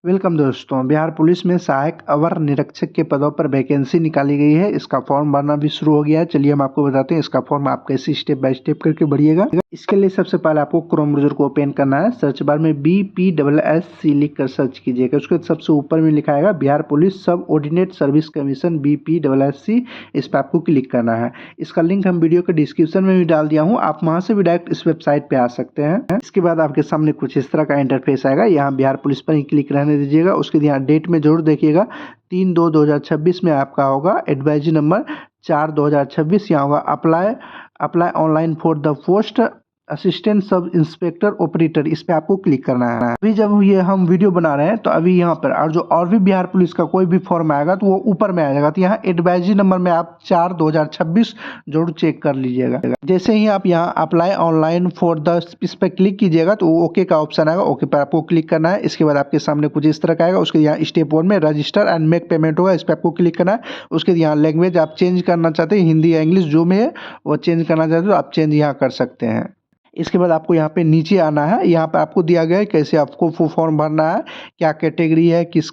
Welcome दोस्तों। Bihar police में सहायक अवर निरीक्षक के पदों पर वैकेंसी निकाली गई है। इसका फॉर्म भरना भी शुरू हो गया है। चलिए हम आपको बताते हैं इसका फॉर्म आप कैसे स्टेप बाय स्टेप करके भरिएगा। इसके लिए सबसे पहले आपको क्रोम ब्राउज़र को ओपन करना है। सर्च बार में BPSSC लिख कर सर्च कीजिएगा। उसके सबसे ऊपर में लिखा आएगा बिहार पुलिस सब ऑर्डिनेट सर्विस कमीशन BPSSC। इस पर आपको क्लिक करना है। इसका लिंक हम वीडियो के डिस्क्रिप्शन में भी डाल दिया हूँ, आप वहाँ से भी डायरेक्ट इस वेबसाइट पे आ सकते हैं। इसके बाद आपके सामने कुछ इस तरह का इंटरफेस आएगा। यहाँ बिहार पुलिस पर ही क्लिक रहने दीजिएगा। उसके यहाँ डेट में जरूर देखिएगा 3/2/2026 में आपका होगा एडवाइजरी नंबर 4/2026। यहाँ होगा apply online for the post assistant sub inspector operator. इस पे आपको क्लिक करना है। अभी जब ये हम वीडियो बना रहे हैं तो अभी यहाँ पर और भी बिहार पुलिस का कोई भी फॉर्म आएगा तो वो ऊपर में आ जाएगा। तो यहाँ एडवाइजरी नंबर में आप 4/2026 जरूर चेक कर लीजिएगा। जैसे ही आप यहाँ अप्लाई ऑनलाइन फॉर द इस पर क्लिक कीजिएगा तो ओके का ऑप्शन आएगा। ओके पर आपको क्लिक करना है। इसके बाद आपके सामने कुछ इस तरह का आएगा। उसके यहाँ स्टेप 1 में रजिस्टर एंड मेक पेमेंट होगा। इस पर आपको क्लिक करना है। उसके यहाँ लैंग्वेज आप चेंज करना चाहते हैं, हिंदी या इंग्लिश जो में है वो चेंज करना चाहते हो आप चेंज यहाँ कर सकते हैं। इसके बाद आपको यहाँ पे नीचे आना है। यहाँ पे आपको दिया गया है कैसे आपको फॉर्म भरना है, क्या कैटेगरी है, किस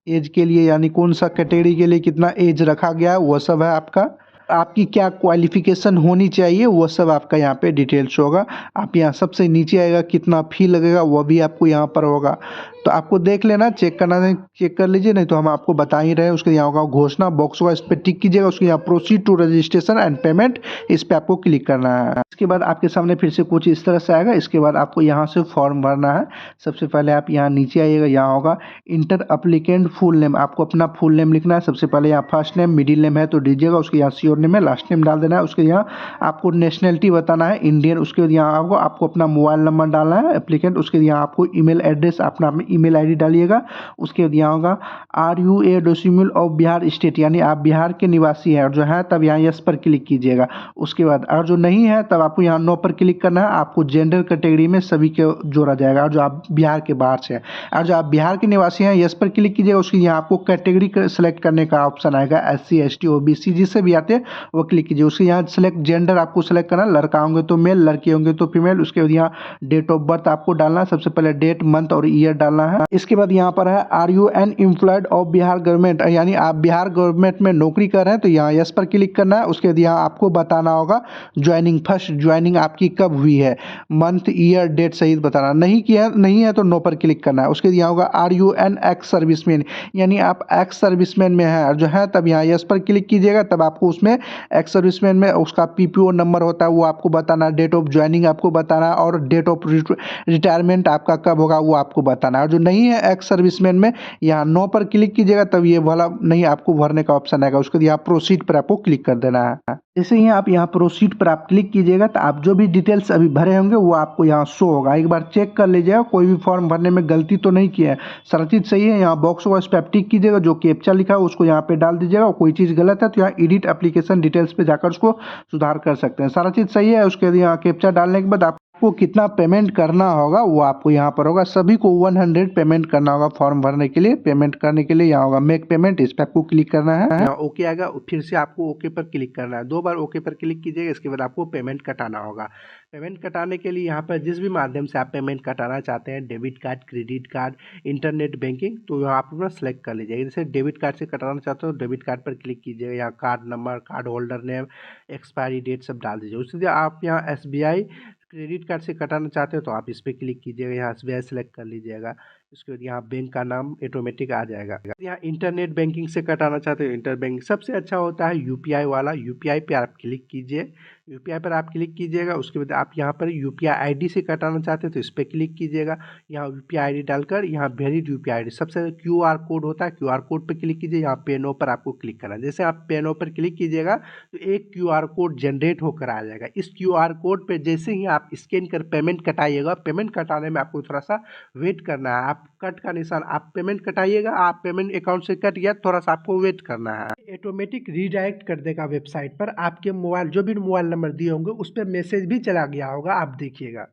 एज के लिए, यानी कौन सा कैटेगरी के लिए कितना एज रखा गया है वो सब है आपका। आपकी क्या क्वालिफिकेशन होनी चाहिए वो सब आपका यहाँ पे डिटेल्स होगा। आप यहाँ सबसे नीचे आएगा कितना फी लगेगा वो भी आपको यहाँ पर होगा। तो आपको देख लेना, चेक करना है चेक कर लीजिए, नहीं तो हम आपको बता ही रहे हैं। उसके यहाँ होगा घोषणा बॉक्स होगा, इस पर टिक कीजिएगा। उसके यहाँ proceed to registration and payment, इस पर आपको क्लिक करना है। इसके बाद आपके सामने फिर से कुछ इस तरह से आएगा। इसके बाद आपको यहाँ से फॉर्म भरना है। सबसे पहले आप यहाँ नीचे आइएगा, यहाँ होगा इंटर अप्लीकेंट फुल नेम। आपको अपना फुल नेम लिखना है। सबसे पहले यहाँ फर्स्ट नेम, मिडिल नेम है तो दीजिएगा। उसके यहाँ श्योर नेम है, लास्ट नेम डाल देना है। उसके यहाँ आपको नेशनलिटी बताना है इंडियन। उसके बाद यहाँ आपको अपना मोबाइल नंबर डालना है एप्लीकेंट। उसके यहाँ आपको ईमेल एड्रेस, अपना ईमेल ID डालिएगा। उसके बाद यहाँ होगा are you a domicile of Bihar state, यानी आप बिहार के निवासी हैं और जो है तब यहाँ यस पर क्लिक कीजिएगा। उसके बाद और जो नहीं है तब आपको यहाँ नो पर क्लिक करना है। आपको जेंडर कैटेगरी में सभी के जोड़ा जाएगा और जो आप बिहार के बाहर से हैं। और जो आप बिहार के निवासी हैं यस पर क्लिक कीजिएगा। उसके यहाँ आपको कैटेगरी सेलेक्ट करने का ऑप्शन आएगा, SC ST OBC जिससे भी आते हैं वो क्लिक कीजिए। उसके यहाँ सेलेक्ट जेंडर आपको सेलेक्ट करना है, लड़का होंगे तो मेल, लड़की होंगे तो फीमेल। उसके बाद यहाँ डेट ऑफ बर्थ आपको डालना है। सबसे पहले डेट, मंथ और ईयर डालना है। इसके बाद यहाँ पर है are you an employed of Bihar government, यानी आप बिहार गवर्नमेंट में नौकरी कर रहे हैं तो यहाँ यस पर क्लिक करना है। उसके बाद यहाँ आपको बताना होगा ज्वाइनिंग, फर्स्ट ज्वाइनिंग आपकी कब हुई है, मंथ ईयर डेट सहित बताना। नहीं है तो नो पर क्लिक करना है। उसके बाद यहाँ होगा are you an ex serviceman, यानी आप एक्स सर्विसमैन में हैं और जो है तब यहाँ यस पर क्लिक कीजिएगा। तब आपको उसमें एक्स सर्विसमैन में उसका PPO नंबर होता है वो आपको बताना, डेट ऑफ ज्वाइनिंग आपको बताना और डेट ऑफ रिटायरमेंट आपका कब होगा वो आपको बताना है। और जो नहीं है एक्स सर्विसमैन में, यहाँ नो पर क्लिक कीजिएगा तब ये वाला नहीं आपको भरने का ऑप्शन आएगा। उसके बाद यहाँ प्रोसीड पर आपको क्लिक कर देना है। जैसे ही आप यहाँ प्रोसीड पर आप क्लिक कीजिएगा तो आप जो भी डिटेल्स अभी भरे होंगे वो आपको यहाँ शो होगा। एक बार चेक कर लीजिएगा कोई भी फॉर्म भरने में गलती तो नहीं किया है, सारा चीज़ सही है। यहाँ बॉक्स होगा, इस पर आप टिक कीजिएगा। जो कैप्चा लिखा है उसको यहाँ पे डाल दीजिएगा। कोई चीज़ गलत है तो यहाँ एडिट एप्लीकेशन डिटेल्स पे जाकर उसको सुधार कर सकते हैं। सारा चीज़ सही है। उसके बाद यहाँ कैप्चा डालने के बाद आपको कितना पेमेंट करना होगा वो आपको यहाँ पर होगा। सभी को 100 पेमेंट करना होगा फॉर्म भरने के लिए। पेमेंट करने के लिए यहाँ होगा मेक पेमेंट, इस पर आपको क्लिक करना है। यहाँ ओके आएगा, फिर से आपको ओके पर क्लिक करना है। 2 बार ओके पर क्लिक कीजिएगा। इसके बाद आपको पेमेंट कटाना होगा। पेमेंट कटाने के लिए यहाँ पर जिस भी माध्यम से आप पेमेंट कटाना चाहते हैं, debit card, credit card, internet banking, तो यहाँ आप अपना सेलेक्ट कर लीजिएगा। जैसे डेबिट कार्ड से कटाना चाहते हो डेबिट कार्ड पर क्लिक कीजिएगा। यहाँ card number, card holder name, expiry date सब डाल दीजिए। उसके बाद आप यहाँ SBI क्रेडिट कार्ड से कटाना चाहते हो तो आप इस पर क्लिक कीजिएगा। यहाँ SBI सेलेक्ट कर लीजिएगा। उसके बाद यहाँ बैंक का नाम ऑटोमेटिक आ जाएगा। यहाँ इंटरनेट बैंकिंग से कटाना चाहते हो इंटर बैंक, सबसे अच्छा होता है UPI वाला। UPI पे आप क्लिक कीजिए। UPI पर आप क्लिक कीजिएगा। उसके बाद आप यहाँ पर UPI ID से कटाना चाहते हो तो इस पर क्लिक कीजिएगा। यहाँ UPI ID डालकर यहाँ वेरिड UPI ID, सबसे QR कोड होता है, QR कोड पर क्लिक कीजिए। यहाँ पे नो पर आपको क्लिक करना है। जैसे आप पे नो पर क्लिक कीजिएगा तो एक QR कोड जनरेट होकर आ जाएगा। इस QR कोड पे जैसे ही आप स्कैन कर पेमेंट कटाइएगा, पेमेंट कटाने में आपको थोड़ा सा वेट करना है। आप कट का निशान, आप पेमेंट कटाइएगा, आप पेमेंट अकाउंट से कट गया, थोड़ा सा आपको वेट करना है। ऑटोमेटिक रीडायरेक्ट कर देगा वेबसाइट पर। आपके मोबाइल जो भी मोबाइल नंबर दिए होंगे उस पर मैसेज भी चला गया होगा, आप देखिएगा।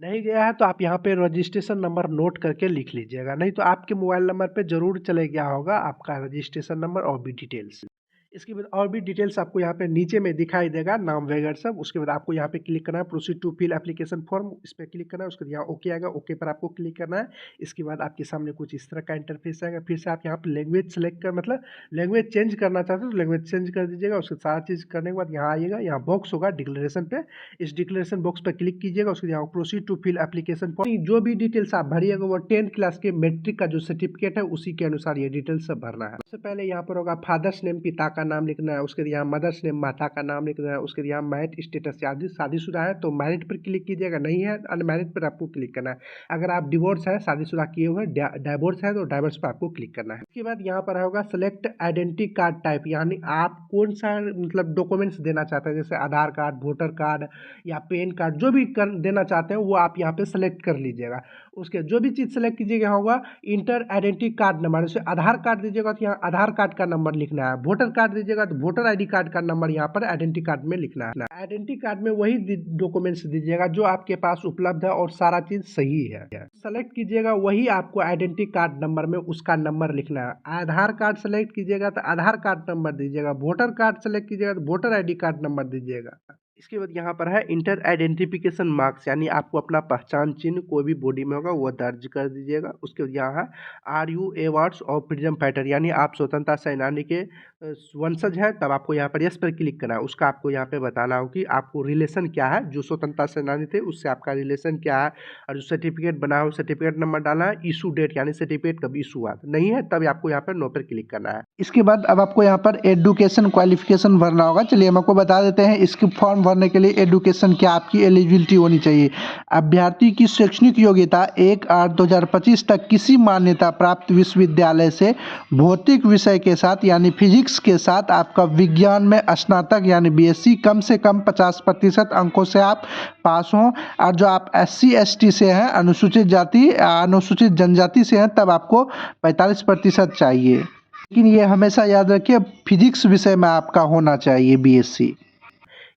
नहीं गया है तो आप यहाँ पे रजिस्ट्रेशन नंबर नोट करके लिख लीजिएगा, नहीं तो आपके मोबाइल नंबर पे जरूर चले गया होगा आपका रजिस्ट्रेशन नंबर और भी डिटेल्स। इसके बाद और भी डिटेल्स आपको यहाँ पे नीचे में दिखाई देगा, नाम वगैरह सब। उसके बाद आपको यहाँ पे क्लिक करना है proceed to fill application form, इस पर क्लिक करना है। उसके बाद यहाँ ओके आएगा, ओके पर आपको क्लिक करना है। इसके बाद आपके सामने कुछ इस तरह का इंटरफेस आएगा। फिर से आप यहाँ पे लैंग्वेज सेलेक्ट कर, मतलब लैंग्वेज चेंज करना चाहते हो तो लैंग्वेज चेंज कर दीजिएगा। उसके सारा चीज़ करने के बाद यहाँ आइएगा, यहाँ बॉक्स होगा डिक्लेरेशन पे, इस डिक्लेरेशन बॉक्स पर क्लिक कीजिएगा। उसके यहाँ proceed to fill application form, जो भी डिटेल्स आप भरिएगा वो 10th क्लास के मैट्रिक का जो सर्टिफिकेट है उसी के अनुसार ये डिटेल्स सब भरना है। सबसे पहले यहाँ पर होगा फादर्स नेम, पिता का नाम लिखना है। उसके यहाँ मदर्स नेम, माता का नाम लिखना है। उसके यहाँ मैरिड स्टेटस, यदि शादीशुदा है तो मैरिड पर क्लिक कीजिएगा, नहीं है अनमैरिड पर आपको क्लिक करना है। अगर आप डिवोर्स है, शादीशुदा किए हुए, डाइवोर्स है तो डाइवोर्स पर आपको क्लिक करना है। उसके बाद यहाँ पर होगा सेलेक्ट आइडेंटिटी कार्ड टाइप, यानी आप कौन सा मतलब डॉक्यूमेंट्स देना चाहते हैं, जैसे आधार कार्ड, वोटर कार्ड या पैन कार्ड, जो भी देना चाहते हैं वो आप यहाँ पे सेलेक्ट कर लीजिएगा। उसके जो भी चीज़ सेलेक्ट कीजिएगा होगा इंटर आइडेंटिटी कार्ड नंबर, जैसे आधार कार्ड दीजिएगा तो यहाँ आधार कार्ड का नंबर लिखना है, वोटर कार्ड दीजिएगा तो वोटर आईडी कार्ड का नंबर यहाँ पर आइडेंटिटी कार्ड में लिखना है। आइडेंटिटी कार्ड में वही डॉक्यूमेंट्स दीजिएगा जो आपके पास उपलब्ध है और सारा चीज सही है। सेलेक्ट कीजिएगा वही आपको आइडेंटिटी कार्ड नंबर में उसका नंबर लिखना है। आधार कार्ड सेलेक्ट कीजिएगा तो आधार कार्ड नंबर दीजिएगा, वोटर कार्ड सेलेक्ट कीजिएगा तो वोटर आईडी कार्ड नंबर दीजिएगा। इसके बाद यहाँ पर है इंटर आइडेंटिफिकेशन मार्क्स, यानी आपको अपना पहचान चिन्ह कोई भी बॉडी में होगा वो दर्ज कर दीजिएगा। उसके बाद यहाँ है are you awards of freedom fighter, यानी आप स्वतंत्रता सेनानी के वंशज हैं, तब आपको यहाँ पर यस पर क्लिक करना है। उसका आपको यहाँ पे बताना हो कि आपको रिलेशन क्या है, जो स्वतंत्रता सेनानी थे उससे आपका रिलेशन क्या है, और जो सर्टिफिकेट बना हो सर्टिफिकेट नंबर डालना है, इशू डेट यानी सर्टिफिकेट कब इशू हुआ, नहीं है तब आपको यहाँ पर नो पर क्लिक करना है। इसके बाद अब आपको यहाँ पर एजुकेशन क्वालिफिकेशन भरना होगा। चलिए हम आपको बता देते हैं इसके फॉर्म भरने के लिए एजुकेशन क्या आपकी एलिजिबिलिटी होनी चाहिए। अभ्यर्थी की शैक्षणिक योग्यता 1/8/2025 तक किसी मान्यता प्राप्त विश्वविद्यालय से भौतिक विषय के साथ यानी फिजिक्स के साथ आपका विज्ञान में स्नातक यानी बीएससी कम से कम 50% अंकों से आप पास हों। और जो आप SC ST से हैं, अनुसूचित जाति अनुसूचित जनजाति से हैं, तब आपको 45% चाहिए। लेकिन ये हमेशा याद रखिए फिजिक्स विषय में आपका होना चाहिए बीएससी।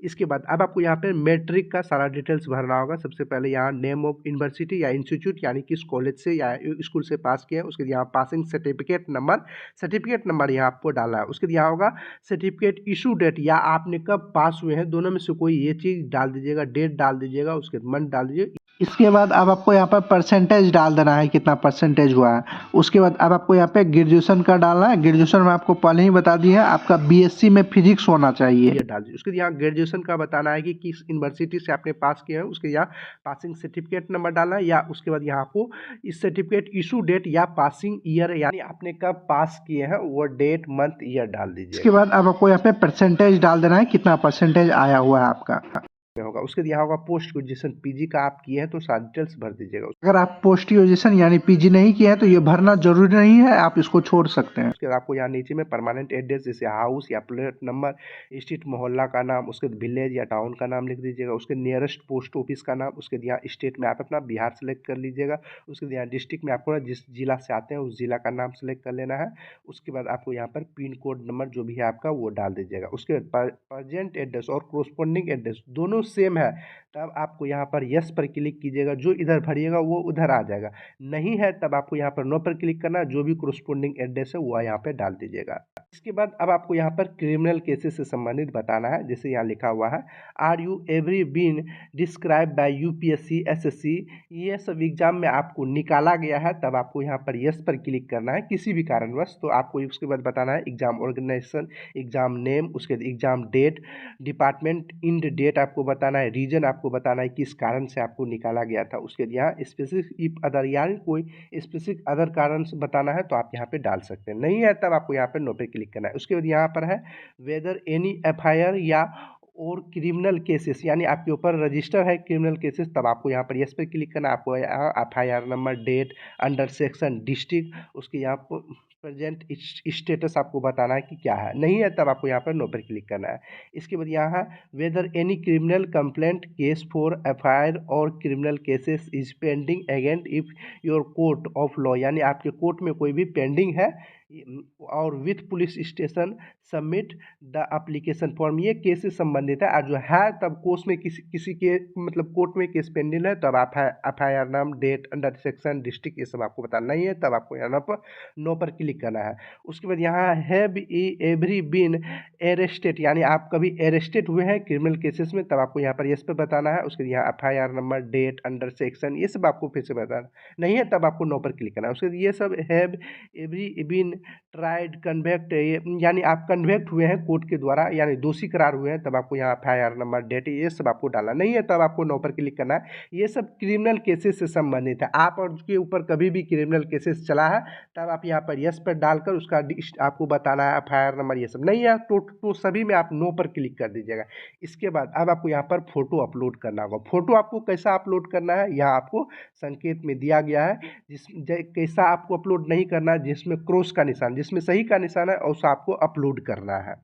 इसके बाद अब आपको यहाँ पे मैट्रिक का सारा डिटेल्स भरना होगा। सबसे पहले यहाँ नेम ऑफ यूनिवर्सिटी या इंस्टीट्यूट यानी किस कॉलेज से या स्कूल से पास किया है, उसके यहाँ पासिंग सर्टिफिकेट नंबर यहाँ आपको डालना है। उसके यहाँ होगा सर्टिफिकेट इशू डेट, या आपने कब पास हुए हैं, दोनों में से कोई ये चीज़ डाल दीजिएगा, डेट डाल दीजिएगा, उसके मंथ डाल दीजिए। इसके बाद अब आपको यहाँ पर परसेंटेज डाल देना है, कितना परसेंटेज हुआ है। उसके बाद अब आपको यहाँ पे ग्रेजुएशन का डालना है। ग्रेजुएशन में आपको पहले ही बता दिया है आपका बीएससी में फिजिक्स होना चाहिए, ये डाल दीजिए। उसके यहाँ ग्रेजुएशन का बताना है कि किस यूनिवर्सिटी से आपने पास किया है, उसके यहाँ पासिंग सर्टिफिकेट नंबर डालना है, या उसके बाद यहाँ आपको इस सर्टिफिकेट इशू डेट या पासिंग ईयर यानी आपने कब पास किए हैं वो डेट मंथ ईयर डाल दीजिए। इसके बाद अब आपको यहाँ पे परसेंटेज डाल देना है, कितना परसेंटेज आया हुआ है आपका होगा। उसके यहाँ होगा पोस्ट ग्रेजुएशन पीजी का आप किए हैं तो सारी डिटेल्स भर दीजिएगा। अगर आप पोस्ट ग्रेजुएशन यानी पीजी नहीं किए हैं तो ये भरना जरूरी नहीं है, आप इसको छोड़ सकते हैं। उसके बाद आपको यहाँ नीचे में परमानेंट एड्रेस जैसे हाउस या प्लेट नंबर, स्ट्रीट मोहल्ला का नाम, उसके विलेज या टाउन का नाम लिख दीजिएगा, उसके नियरेस्ट पोस्ट ऑफिस का नाम, उसके यहाँ स्टेट में आप अपना बिहार सेलेक्ट कर लीजिएगा। उसके यहाँ डिस्ट्रिक्ट में आपको जिस जिला से आते हैं उस जिला का नाम सेलेक्ट कर लेना है। उसके बाद आपको यहाँ पर पिन कोड नंबर जो भी है आपका वो डाल दीजिएगा। उसके बाद प्रेजेंट एड्रेस और कोरस्पॉन्डिंग एड्रेस दोनों सेम है, तब आपको यहाँ पर यस पर क्लिक कीजिएगा, जो इधर भरिएगा वो उधर आ जाएगा, नहीं है तब आपको यहाँ पर नो पर क्लिक करना, जो भी कोरस्पॉन्डिंग एड्रेस है वो यहाँ पे डाल दीजिएगा। इसके बाद अब आपको यहाँ पर क्रिमिनल केसेस से संबंधित बताना है। जैसे यहाँ लिखा हुआ है are you every been describe by UPSC SSC, ये सब एग्जाम में आपको निकाला गया है, तब आपको यहाँ पर यस पर क्लिक करना है किसी भी कारणवश। तो आपको उसके बाद बताना है एग्जाम ऑर्गेनाइजेशन, एग्जाम नेम, उसके बाद exam date, department, end date आपको बताना है, रीजन आपको बताना है किस कारण से आपको निकाला गया था। उसके बाद यहाँ स्पेसिफिक इफ अदर, यानी कोई स्पेसिफिक अदर कारण से बताना है तो आप यहाँ पे डाल सकते हैं, नहीं है तब आपको यहाँ पे नो पे क्लिक करना है। उसके बाद यहाँ पर है वेदर एनी FIR या और क्रिमिनल केसेस, यानी आपके ऊपर रजिस्टर है क्रिमिनल केसेस, तब आपको यहाँ पर यस पे क्लिक करना है। आपको यहाँ FIR number, date, under section, district, उसके यहाँ प्रेजेंट स्टेटस आपको बताना है कि क्या है, नहीं है तब आपको यहाँ पर नो पर क्लिक करना है। इसके बाद यहाँ है whether any criminal complaint case for FIR और criminal cases is pending against if your court of law, यानी आपके कोर्ट में कोई भी पेंडिंग है और with police station submit the application form, ये केस से संबंधित है। और जो है तब कोर्ट में किसी के मतलब कोर्ट में केस पेंडिंग है तब आप FIR नाम, डेट, अंडर सेक्शन, डिस्ट्रिक्ट, ये सब आपको बताना नहीं है, तब आपको यहाँ पर नो पर क्लिक क्लिक करना है। उसके बाद यहाँ हैव एवरी बीन अरेस्टेड, यानी आप कभी अरेस्टेड हुए हैं क्रिमिनल केसेस में, तब आपको यहाँ पर यस पे बताना है। उसके बाद यहाँ FIR number, date, under section, ये सब आपको फिर से बताना नहीं है, तब आपको नो पर क्लिक करना है। उसके बाद ये सब have every been tried convict, यानी आप कन्वेक्ट हुए हैं कोर्ट के द्वारा, यानी दोषी करार हुए हैं, तब आपको यहाँ FIR नंबर, डेट, ये सब आपको डालना नहीं है, तब आपको नो पर क्लिक करना है। ये सब क्रिमिनल केसेस से संबंधित है। आप और उसके ऊपर कभी भी क्रिमिनल केसेस चला है तब आप यहाँ पर यस पर डालकर उसका आपको बताना है FIR नंबर, ये सब नहीं है तो सभी में आप नो पर क्लिक कर दीजिएगा। इसके बाद अब आपको यहाँ पर फोटो अपलोड करना होगा। फोटो आपको कैसा अपलोड करना है यहाँ आपको संकेत में दिया गया है। कैसा आपको अपलोड नहीं करना है, जिसमें क्रॉस का निशान, जिसमें सही का निशान है, उसे आपको अपलोड करना है।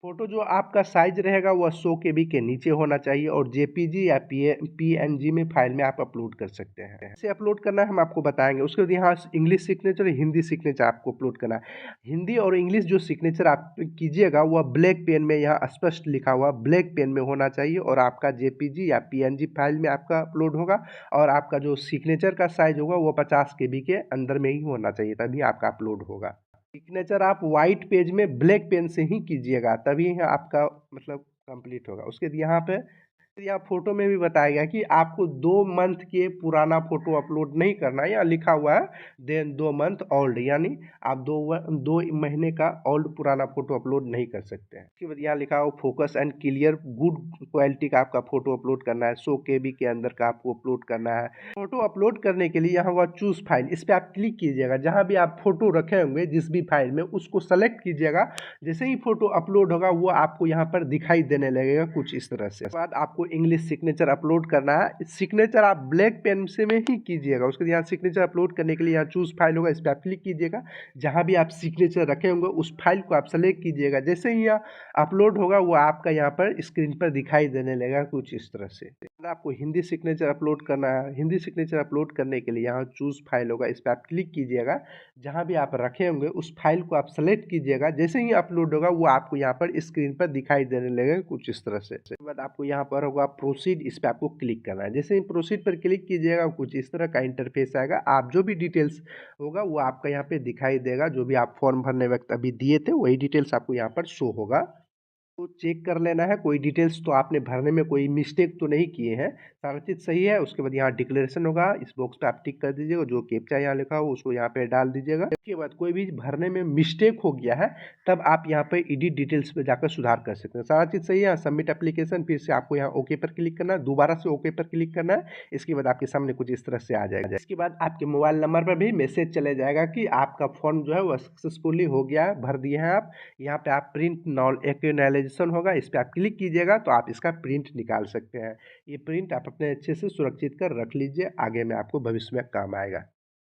फोटो जो आपका साइज रहेगा वह 100 KB के नीचे होना चाहिए और JPG या PNG में फाइल में आप अपलोड कर सकते हैं। कैसे अपलोड करना है हम आपको बताएंगे। उसके बाद यहाँ इंग्लिश सिग्नेचर, हिंदी सिग्नेचर आपको अपलोड करना है। हिंदी और इंग्लिश जो सिग्नेचर आप कीजिएगा वह ब्लैक पेन में, यहाँ स्पष्ट लिखा हुआ ब्लैक पेन में होना चाहिए और आपका JPG या PNG फाइल में आपका अपलोड होगा और आपका जो सिग्नेचर का साइज होगा वो 50 KB के अंदर में ही होना चाहिए, तभी आपका अपलोड होगा। सिग्नेचर आप वाइट पेज में ब्लैक पेन से ही कीजिएगा, तभी आपका मतलब कंप्लीट होगा। उसके यहाँ पे यहाँ फोटो में भी बताया गया कि आपको 2 मंथ के पुराना फोटो अपलोड नहीं करना है। यहाँ लिखा हुआ है देन 2 मंथ ओल्ड, यानी आप 2 महीने का ओल्ड पुराना फोटो अपलोड नहीं कर सकते हैं। उसके बाद यहाँ लिखा हुआ focus and clear good quality का आपका फोटो अपलोड करना है, 100 KB के अंदर का आपको अपलोड करना है। फोटो अपलोड करने के लिए यहाँ हुआ चूज फाइल, इस पर आप क्लिक कीजिएगा। जहाँ भी आप फोटो रखे होंगे जिस भी फाइल में, उसको सेलेक्ट कीजिएगा। जैसे ही फोटो अपलोड होगा वो आपको यहाँ पर दिखाई देने लगेगा कुछ इस तरह से। उसके बाद आपको इंग्लिश सिग्नेचर अपलोड करना है। सिग्नेचर आप ब्लैक पेन से में ही कीजिएगा। उसके यहाँ सिग्नेचर अपलोड करने के लिए यहाँ चूज फाइल होगा, इस पर आप क्लिक कीजिएगा। जहाँ भी आप सिग्नेचर रखे होंगे उस फाइल को आप सेलेक्ट कीजिएगा। जैसे ही यहाँ अपलोड होगा वो आपका यहाँ पर स्क्रीन पर दिखाई देने लगेगा कुछ इस तरह से। आपको हिंदी सिग्नेचर अपलोड करना है। हिंदी सिग्नेचर अपलोड करने के लिए यहाँ चूज फाइल होगा, इस पर आप क्लिक कीजिएगा। जहाँ भी आप रखे होंगे उस फाइल को आप सेलेक्ट कीजिएगा। जैसे ही अपलोड होगा वो आपको यहाँ पर स्क्रीन पर दिखाई देने लगेगा कुछ इस तरह से। उसके बाद आपको यहाँ पर होगा प्रोसीड, इस पर आपको क्लिक करना है। जैसे ही प्रोसीड पर क्लिक कीजिएगा कुछ इस तरह का इंटरफेस आएगा। आप जो भी डिटेल्स होगा वो आपका यहाँ पे दिखाई देगा। जो भी आप फॉर्म भरने वक्त अभी दिए थे वही डिटेल्स आपको यहाँ पर शो होगा। तो चेक कर लेना है कोई डिटेल्स तो आपने भरने में कोई मिस्टेक तो नहीं किए हैं, सारा चीज़ सही है। उसके बाद यहाँ डिक्लेरेशन होगा, इस बॉक्स पे आप टिक कर दीजिएगा। जो कैप्चा यहाँ लिखा हो उसको यहाँ पे डाल दीजिएगा। इसके बाद कोई भी भरने में मिस्टेक हो गया है तब आप यहाँ पे एडिट डिटेल्स पे जाकर सुधार कर सकते हैं। सारा चीज़ सही है। सबमिट एप्लीकेशन, फिर से आपको यहाँ ओके पर क्लिक करना है, दोबारा से ओके पर क्लिक करना है। इसके बाद आपके सामने कुछ इस तरह से आ जाएगा। इसके बाद आपके मोबाइल नंबर पर भी मैसेज चले जाएगा कि आपका फॉर्म जो है वो सक्सेसफुली हो गया है, भर दिए हैं आप। यहाँ पे आप प्रिंट एक्नॉलेजेशन होगा, इस पर आप क्लिक कीजिएगा तो आप इसका प्रिंट निकाल सकते हैं। ये प्रिंट आप अपने अच्छे से सुरक्षित कर रख लीजिए, आगे में आपको भविष्य में काम आएगा।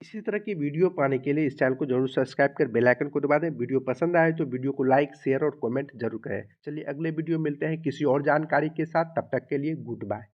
इसी तरह की वीडियो पाने के लिए इस चैनल को जरूर सब्सक्राइब कर बेल आइकन को दबा दें। वीडियो पसंद आए तो वीडियो को लाइक, शेयर और कमेंट जरूर करें। चलिए अगले वीडियो मिलते हैं किसी और जानकारी के साथ, तब तक के लिए गुड बाय।